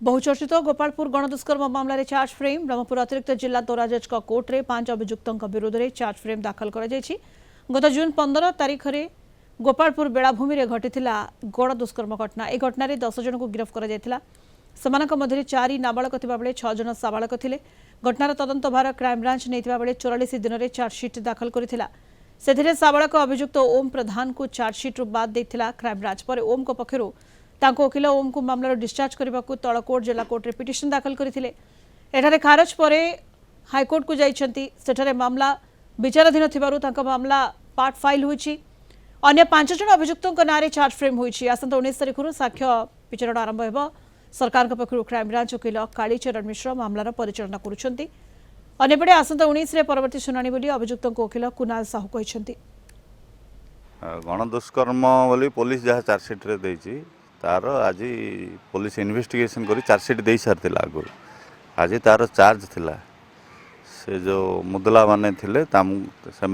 बहुचर्चित गोपालपुर गणदुष्कर्म मामलें charge frame Brahmapur अतिरिक्त जिला दौरा जज कोर्ट में 5 अभियुक्तों विरोध में चार्ज फ्रेम दाखल कर गत जून 15 तारीख में गोपालपुर बेलाभूमि में घटी गणदुष्कर्म घटना। यह घटन 10 जन को गिरफ्त कर 4 नाबालक बेले 6 जन साबालक थे। घटनार तदंत भार क्राइमब्रांच नहीं 44 दिन में चार्जसीट दाखल कर साबालक अभियुक्त ओम प्रधान को चार्जसीट्रु बाद देता क्राइमब्रांच पर ओम को पक्षर तांको वकील ओम को मामलार डिस्चार्ज करने को तलकोट जिला कोर्ट में पिटिशन दाखल करते एठारे खारज पर हाईकोर्ट को जाइए मामला विचाराधीन थी मामला पार्ट फाइल होती अन्य 5 जन अभियुक्तों नाँ चार्ज फ्रेम होती। आसंता 19 तारीख साक्ष्य विचारणा आरंभ हो सरकार पक्षर क्राइमब्रांच वकील कालीचरण मिश्र मामलार परिचालना करुँचे। आसंता 19 परवर्ती शुणाणी बोली अभियुक्तों वकील कुणाल साहू कहते गणदुष्कर्म बोली पुलिस जहाँ चार्जसीट देती तार आज पुलिस इन्वेस्टिगेशन कर चार्जसीट दे सारी आगु आज तार चार्ज थिला से जो मुदला माने थिले से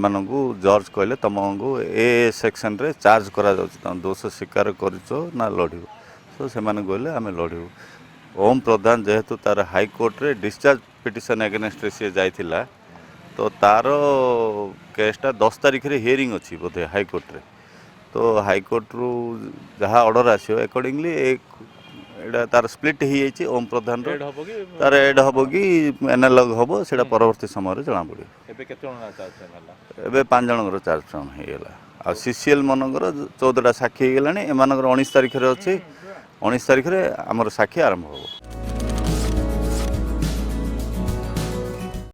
जज कहले तुमको ए सेक्शन रे चार्ज करा दोष स्वीकार करना लड़ू तो से कहले आम लड़ू। ओम प्रधान जेहेतु तार हाईकोर्ट रे डिस्चार्ज पिटिशन एगेन्स्ट रे सी जाइथिला तो तार केसटा 10 तारीख रे हियरिंग अच्छी बोधे हाईकोर्ट रे तो हाईकोर्ट रु जहाँ ऑर्डर आसो अकॉर्डिंगली एटा तार स्प्लिट हो ओम प्रधान तार एड हम कि एनालग हम से परवर्ती समय जना पड़े 5 जन चार्ज फ्रम होगा आ सीसीएल मनकर 14टा साक्षी होगा एम 19 तारीख अच्छे 19 तारीख आमर साक्षी आरंभ हो।